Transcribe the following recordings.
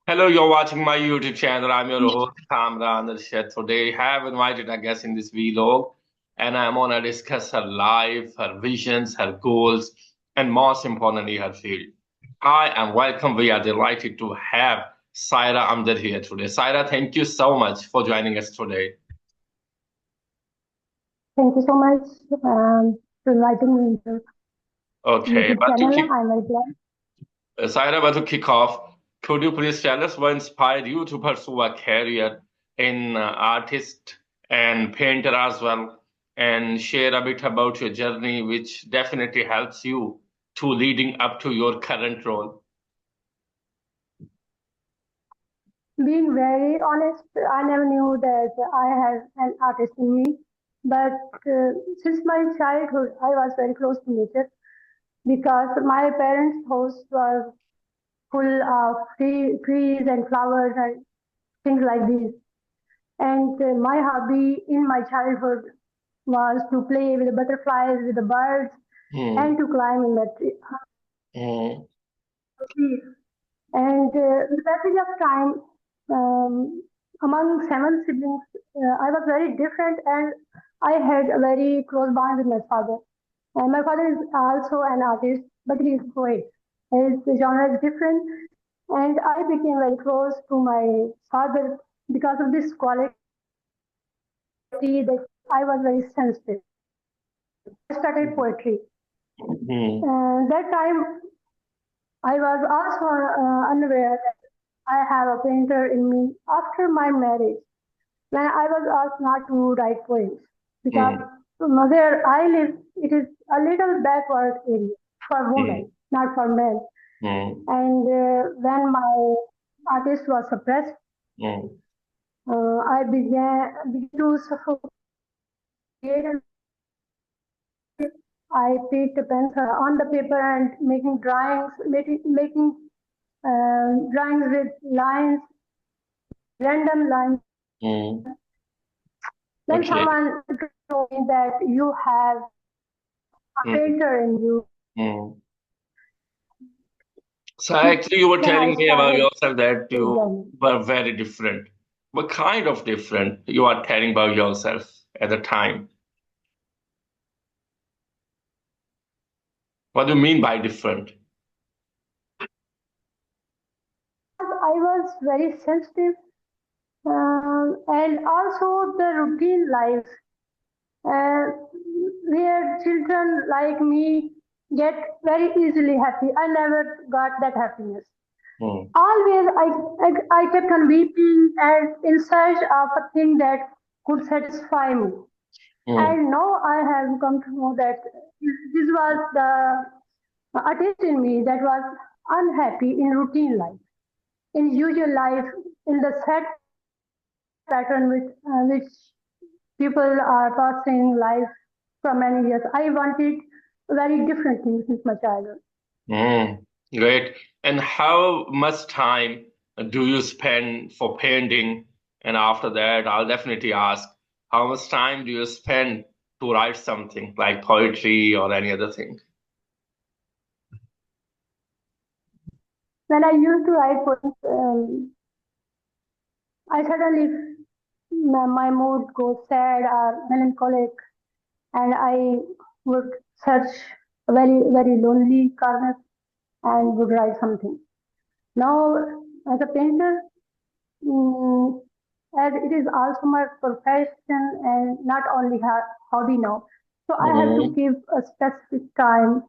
Hello, you're watching my YouTube channel. I'm your host, Kamran Arshad. Today, I have invited a guest in this vlog, and I'm going to discuss her life, her visions, her goals, and most importantly, her field. Hi, and welcome. We are delighted to have Saira Amjad here today. Saira, thank you so much for joining us today. Thank you so much for inviting me in your Okay, YouTube channel. I'm very glad. Saira, but to kick off, could you please tell us what inspired you to pursue a career in artist and painter as well, and share a bit about your journey, which definitely helps you to leading up to your current role? Being very honest, I never knew that I had an artist in me. But since my childhood, I was very close to nature because my parents' house was full of trees and flowers and things like these. And my hobby in my childhood was to play with the butterflies, with the birds, Hmm. and to climb in the Hmm. trees. And with the passage of time, um, among seven siblings, I was very different and I had a very close bond with my father. And my father is also an artist, but he is poet. His genre is different, and I became very close to my father because of this quality that I was very sensitive. I started poetry. Hmm. That time I was also unaware that I have a painter in me after my marriage when I was asked not to write poems because Hmm. where I live, it is a little backward area for Hmm. women, not for men. Hmm. And when my artist was suppressed, Hmm. I began to suffocate. I picked a pencil on the paper and making drawings, making drawings with lines, random lines. Hmm. Then Okay. someone told me that you have a Hmm. painter in you. Hmm. So actually, you were Then I telling me about started yourself that this you journey. were very different. What kind of different you are telling about yourself at the time? What do you mean by different? I was very sensitive, and also the routine life uh, where children like me get very easily happy. I never got that happiness. Hmm. Always I kept on weeping and in search of a thing that could satisfy me. Hmm. And now I have come to know that this was the artist in me that was unhappy in routine life, in usual life, in the set pattern which people are passing life for many years. I wanted very different things since my childhood. Hmm. Great. And how much time do you spend for painting? And after that, I'll definitely ask, how much time do you spend to write something like poetry or any other thing? When I used to write poems, I suddenly my mood goes sad or melancholic, and I would search a very lonely corner and would write something. Now, as a painter, mm, as it is also my profession and not only hobby now, so I have to Hmm. give a specific time.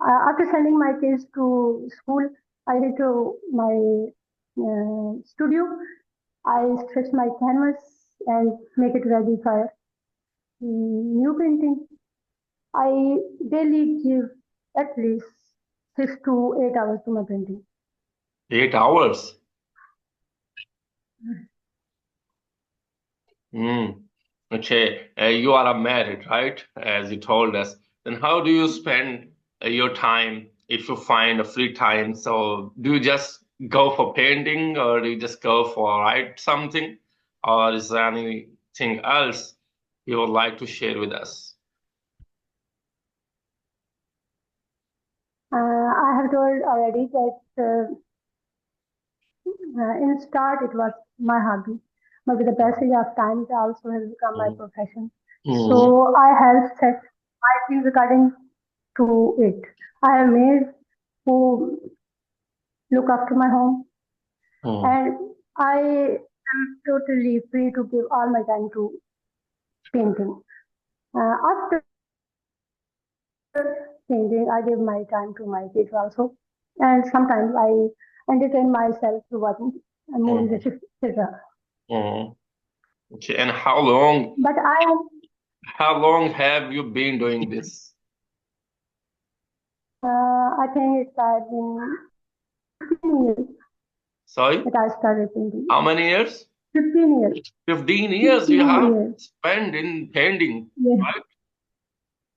After sending my kids to school, I head to my studio. I stretch my canvas and make it ready for new painting. I daily give at least 6 to 8 hours to my painting. 8 hours. Hmm. Okay. You are a married, right? As you told us. Then how do you spend your time if you find a free time? So do you just go for painting or do you just go for write something? Or is there anything else you would like to share with us? I have told already that In start, it was my hobby, but with the passage of time, it also has become my Mm. profession. Mm. So I have set my things according to it. I have made who look after my home, Mm. and I am totally free to give all my time to painting. After painting, I give my time to my kids also, and sometimes I entertain myself through watching movies, Mm. etc. Mm. Okay. And how long have you been doing this? I think it has been 15 years Sorry, that I started painting. how many years? 15 years. 15 years you 15 have years. spent in painting, Yes. right?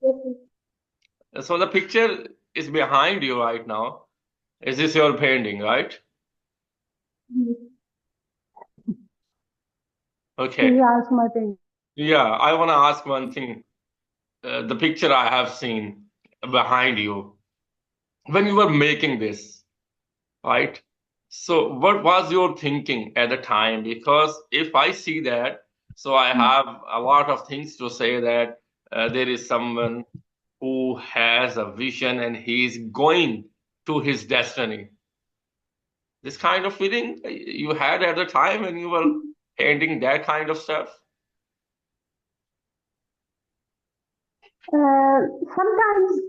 Yes. So the picture is behind you right now. Is this your painting, right? Yes. This is Okay. also my painting. Yeah, I want to ask one thing. The picture I have seen behind you, when you were making this, right? So what was your thinking at the time? Because if I see that, so I have a lot of things to say that there is someone who has a vision and he is going to his destiny. This kind of feeling you had at the time when you were painting that kind of stuff? Uh, Sometimes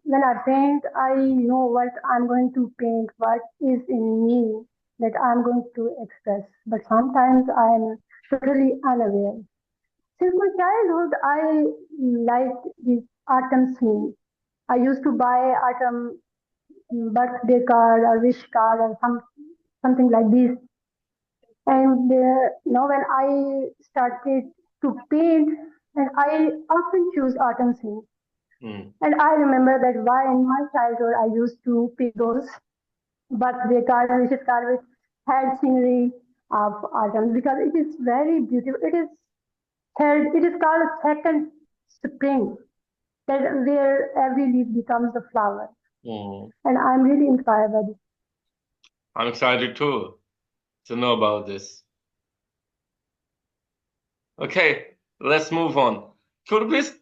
when I paint, I know what I'm going to paint, what is in me that I'm going to express. But sometimes I'm totally unaware. Since my childhood, I liked this autumn scene. I used to buy autumn birthday card or wish card or something like this. And when I started to paint, and I often choose autumn scenes. Hmm. And I remember that why in my childhood I used to pick those birthday card and wishes card which had scenery of autumn because it is very beautiful. It is called second spring, that where every leaf becomes a flower. Hmm. And I'm really inspired by this. I'm excited too to know about this. Okay, let's move on. Could you please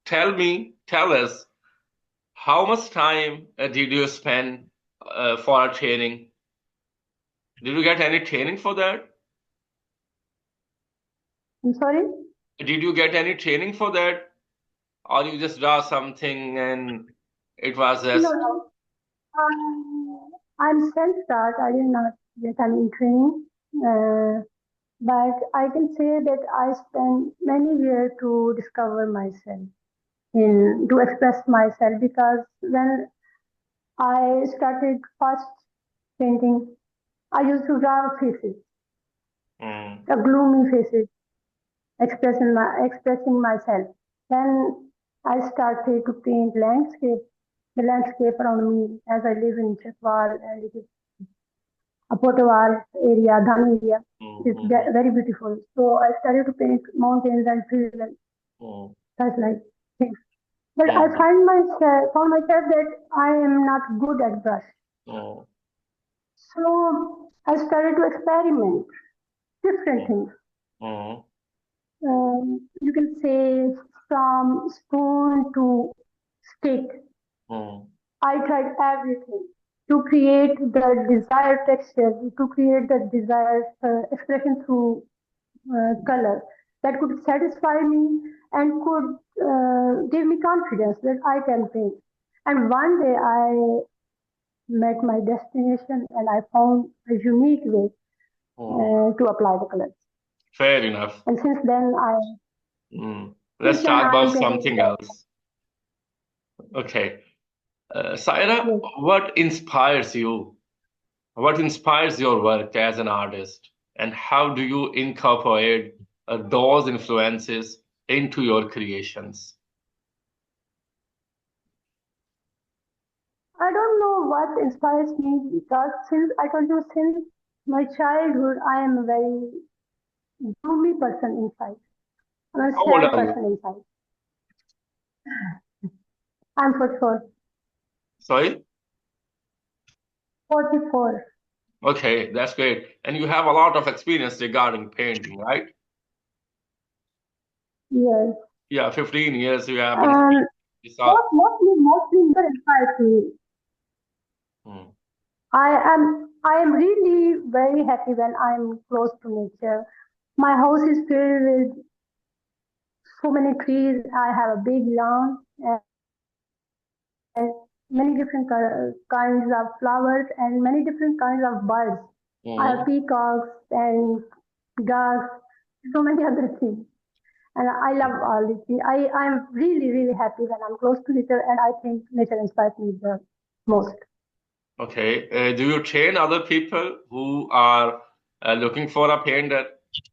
tell us how much time did you spend for a training? Did you get any training for that? I'm sorry? Did you get any training for that? Or you just draw something and it was No, just. no. I'm self-taught. I did not get any training. Uh, but I can say that I spent many years to discover myself, to express myself, because when I started first painting, I used to draw faces, Mm. a gloomy faces, expressing myself. Then I started to paint the landscape around me as I live in Chakwal, and it is a Potawar area, Dhami area. It is Mm. very beautiful. So I started to paint mountains and trees and Mm. such like things. But I Mm. found myself that I am not good at brush. Mm. So I started to experiment different Mm. things. Mm. You can say from spoon to stick. Mm. I tried everything to create the desired texture, to create the desired expression through color that could satisfy me and could give me confidence that I can paint. And one day I met my destination and I found a unique way Mm. to apply the colors. Fair enough. And Mm. Let's since then talk I am about painting. something else. Okay. Saira, Yes. what inspires you? What inspires your work as an artist? And how do you incorporate those influences into your creations? I don't know what inspires me because since I told you since my childhood I am a very gloomy person inside. I'm a How old sad are you? person inside. I'm for sure Sorry? 44. Okay, that's great. And you have a lot of experience regarding painting, right? Yes. Yeah, 15 years you have been And this art. mostly nature inspires me. Hmm. I am really very happy when I'm close to nature. My house is filled with so many trees. I have a big lawn and many different kinds of flowers and many different kinds of birds. I have Hmm. peacocks and ducks, so many other things. And I love all these things. I'm really happy when I'm close to nature, and I think nature inspires me the most. Okay. Do you train other people who are looking for a painter,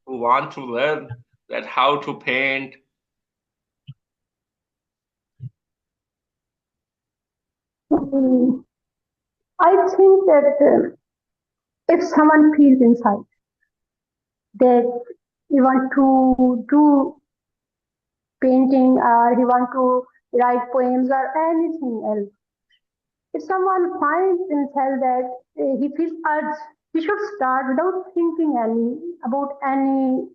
who want to learn that how to paint? Mm, I think that if someone feels inside that he want to do painting or he want to write poems or anything else, if someone finds himself that he feels urge, he should start without thinking about any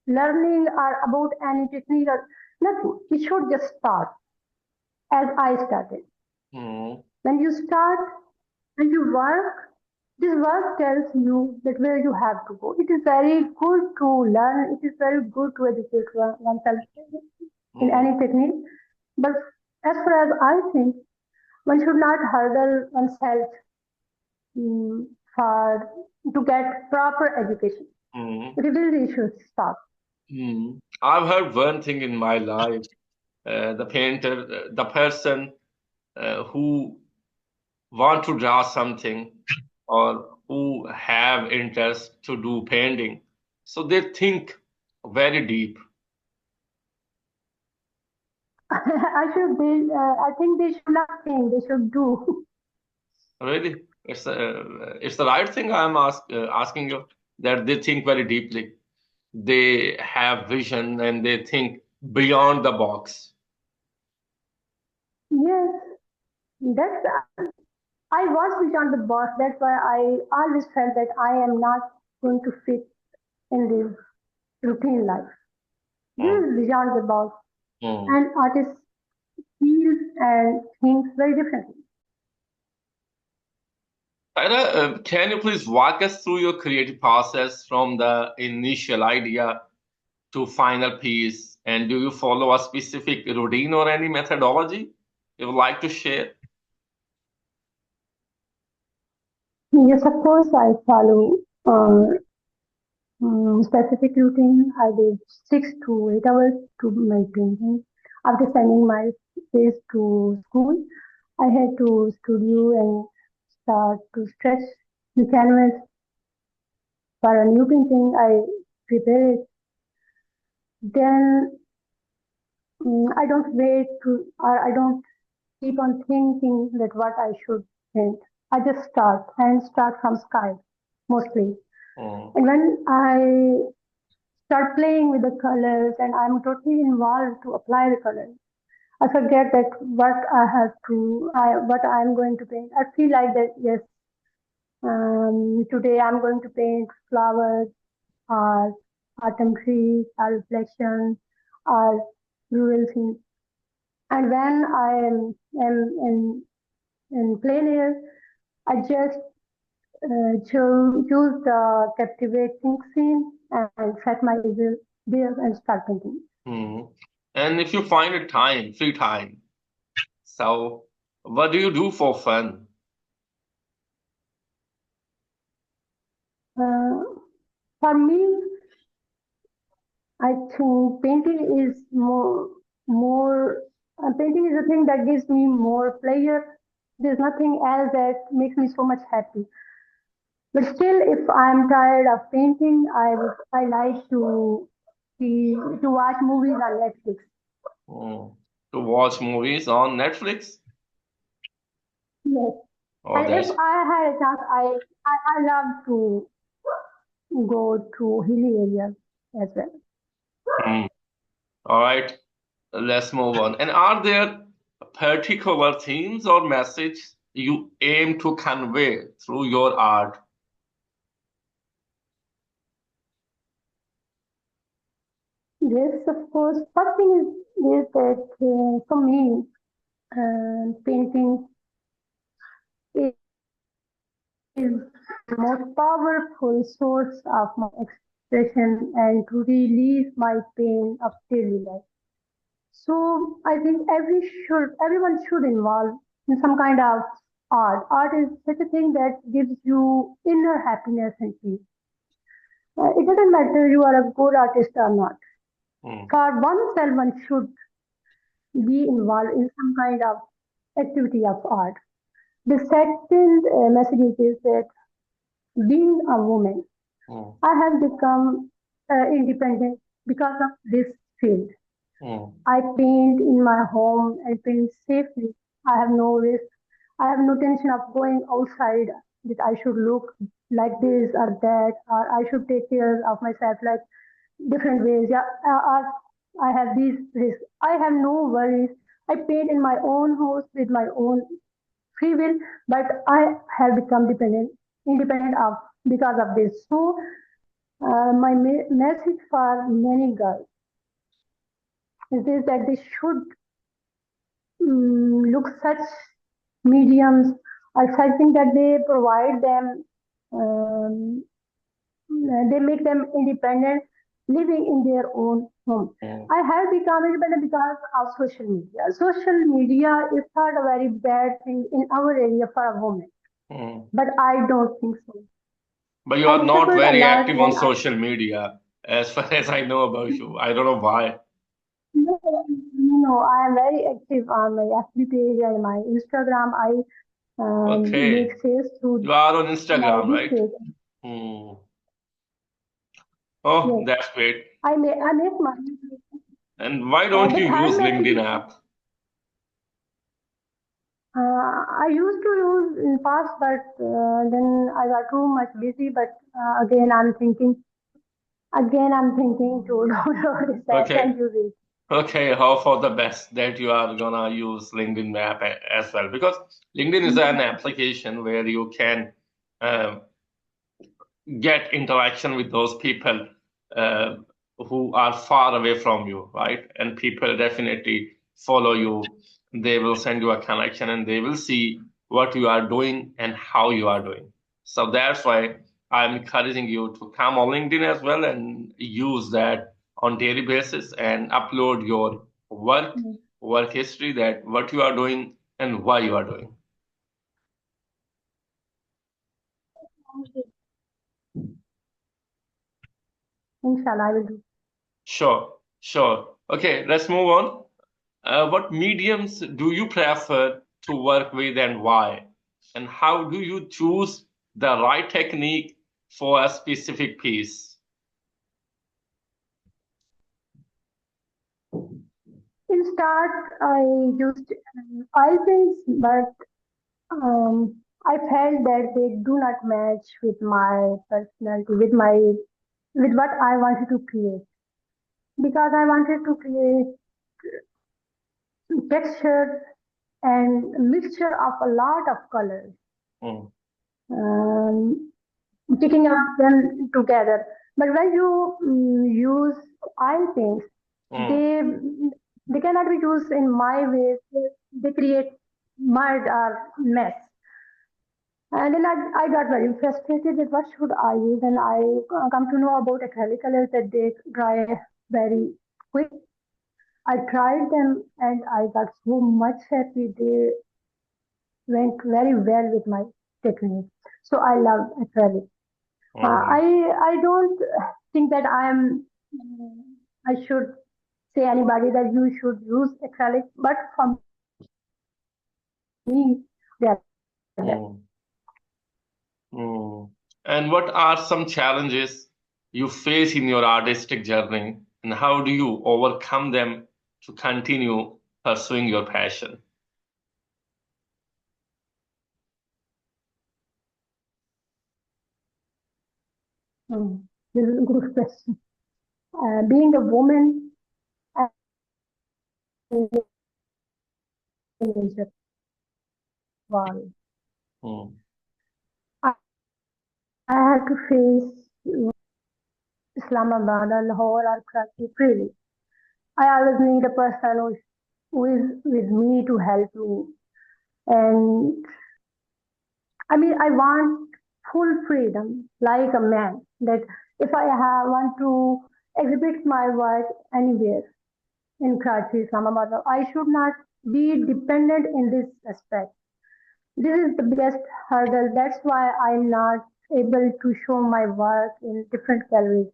learning or about any technique or nothing. He should just start as I started. Hmm. When you start and you work, this work tells you that where you have to go. It is very good to learn. It is very good to educate oneself in Hmm. any technique. But as far as I think, one should not hurdle oneself mm, for to get proper education. Hmm. It really should start. Hmm. I've heard one thing in my life. The painter, the person who want to draw something or who have interest to do painting, so they think very deep. I think they should not think. They should do. Really, it's the right thing asking you, that they think very deeply. They have vision and they think beyond the box. Yes, that's. I was beyond the box. That's why I always felt that I am not going to fit in this routine life. This Mm, is beyond the box, mm. and artists feel and think very differently. Tyra, can you please walk us through your creative process from the initial idea to final piece? And do you follow a specific routine or any methodology you would like to share? Yes, of course, I follow specific routine. I did 6 to 8 hours to my painting. After sending my face to school, I had to studio and start to stretch the canvas for a new painting. I prepare it. Then I don't wait to, or I don't keep on thinking that what I should paint. I just start from sky mostly. Mm, And when I start playing with the colors and I'm totally involved to apply the colors, I forget that what I'm going to paint. I feel like that, yes, today I'm going to paint flowers or autumn trees or reflections or rural scenes. And when in plein air, I just choose the captivating scene and set my easel there and start painting. mm. And if you find a time, free time, so what do you do for fun? Uh, for me, I think painting is more. Painting is a thing that gives me more pleasure. There's nothing else that makes me so much happy. But still, if I'm tired of painting, I like to watch movies on Netflix. Mm. To watch movies on Netflix? Yes, Oh, and if that's I had a chance, I love to go to hilly areas as well. mm. All right. Let's move on. And are there particular themes or message you aim to convey through your art? Yes, of course. First thing is that for me, painting is the most powerful source of my expression and to release my pain of daily life. So I think everyone should involve in some kind of art. Art is such a thing that gives you inner happiness and peace. It doesn't matter you are a good artist or not. Mm. For oneself, one should be involved in some kind of activity of art. The second message is that being a woman, Mm. I have become independent because of this field. Mm. I paint in my home and paint safely. I have no risk. I have no tension of going outside that I should look like this or that, or I should take care of myself like different ways. Yeah, I have these risks. I have no worries. I paint in my own house with my own free will, but I have become independent of because of this. So, my message for many girls is this that they should look such mediums or something that they provide them, um, they make them independent, living in their own home. Mm. I have become independent because of social media. Social media is not a very bad thing in our area for a woman, Mm. but I don't think so. But you I are not suffered a very lot active on when social media, as far as I know about you. I don't know why. I am very active on my FB page and my Instagram. I make Okay. sales through You are on my Instagram, this right? page. Hmm. Oh, Yes, that's great. I make money. And why don't The you third use message LinkedIn is app? I used to use in past, but then I got too much busy. But again I'm thinking to download this app Okay. and use it. Okay, how for the best that you are gonna use LinkedIn Map as well, because LinkedIn is an application where you can um, get interaction with those people uh, who are far away from you, right? And people definitely follow you. They will send you a connection and they will see what you are doing and how you are doing. So that's why I'm encouraging you to come on LinkedIn as well and use that on daily basis and upload your work history, that what you are doing and why you are doing. Inshallah, I will do. Sure, sure. Okay, let's move on. What mediums do you prefer to work with and why? And how do you choose the right technique for a specific piece? In start, I used oil paints, but I felt that they do not match with my personality, with what I wanted to create. Because I wanted to create texture and mixture of a lot of colors, Mm, um, picking up them together. But when you use oil paints, mm, they they cannot be used in my way. They create mud or mess. And then I got very frustrated that what should I use? And I come to know about acrylic colors that they dry very quick. I tried them and I got so much happy. They went very well with my technique. So I love acrylic. mm, I don't think that I should say anybody that you should use acrylic, but for me they are best. mm, mm. And what are some challenges you face in your artistic journey, and how do you overcome them to continue pursuing your passion? This is a good question. Being a woman and teenager, wow. Mm, I, I had to face Islamabad or Lahore or Karachi freely. I always need a person who is with me to help me. And I want full freedom, like a man, that if want to exhibit my work anywhere in Karachi, Islamabad, I should not be dependent in this aspect. This is the biggest hurdle. That's why I'm not able to show my work in different galleries.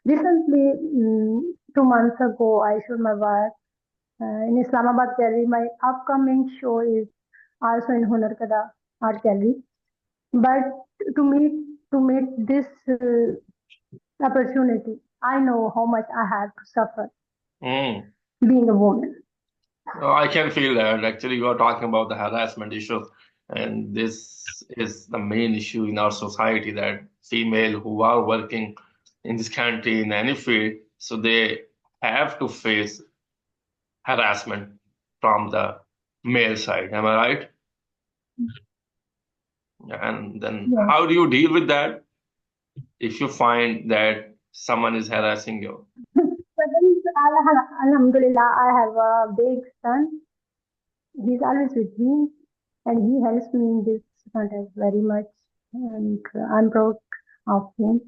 Recently, 2 months ago, I showed my work in Islamabad gallery. My upcoming show is also in Hunar Kada Art Gallery. But to meet this opportunity, I know how much I have to suffer Mm. being a woman. I can feel that. Actually, you are talking about the harassment issue, and this is the main issue in our society that female who are working in this country in any field, so they have to face harassment from the male side. Am I right? And then Yes. how do you deal with that if you find that someone is harassing you? But then, Alhamdulillah, I have a big son. He's always with me, and he helps me in this context very much, and I'm proud of him.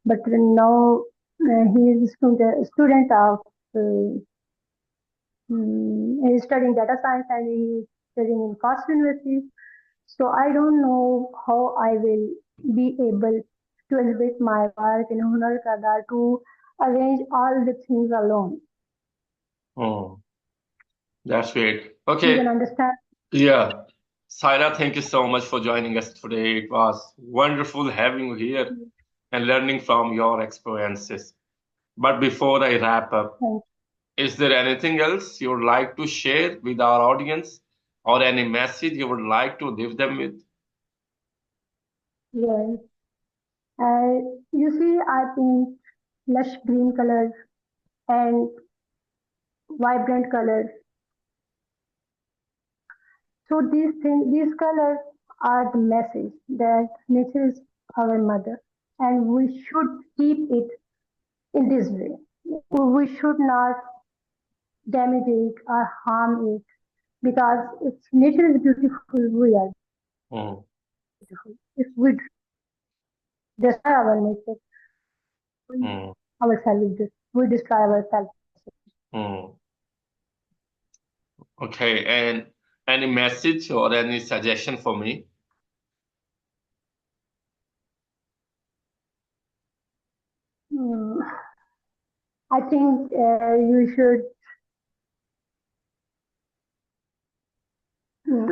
But now he is a student of he's studying data science and he's studying in Cost University. So I don't know how I will be able to exhibit my work in Hunar Kada to arrange all the things alone. Oh, that's great. You can Okay. understand. Yeah. Saira, thank you so much for joining us today. It was wonderful having you here and learning from your experiences. But before I wrap up, Thank is there anything else you would like to share with our audience or any message you would like to leave them with? you. Yes. You see, I paint lush green colors and vibrant colors. So these colors are the message that nature is our mother, and we should keep it in this way. We should not damage it or harm it because it's nature is beautiful. We are Mm, beautiful. If we destroy our nature, mm, we destroy ourselves. mm. Okay, and any message or any suggestion for me? Hmm. I think you should.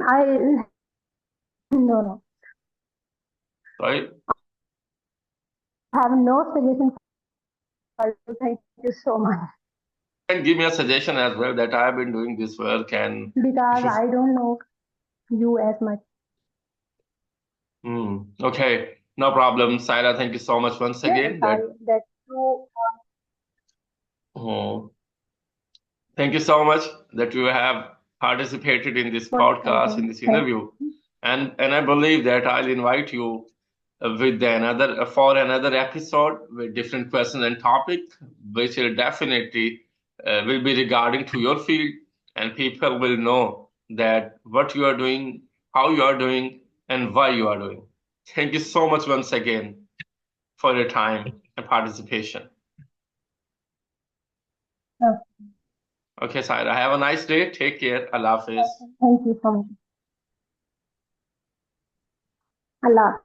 I no. Right? I have no suggestion for you. Thank you so much And give me a suggestion as well that I have been doing this work and because I don't know you as much. Okay, no problem. Saira, thank you so much once Yes, again. that you. Oh, thank you so much that you have participated in this Most podcast, in welcome. this Thank interview, and I believe that I'll invite you with another for another episode with different questions and topic, which will definitely will be regarding to your field, and people will know that what you are doing, how you are doing, and why you are doing. Thank you so much once again for your time and participation. you. Okay, Saira, have a nice day. Take care. Allah Hafiz. Thank you so much. Allah.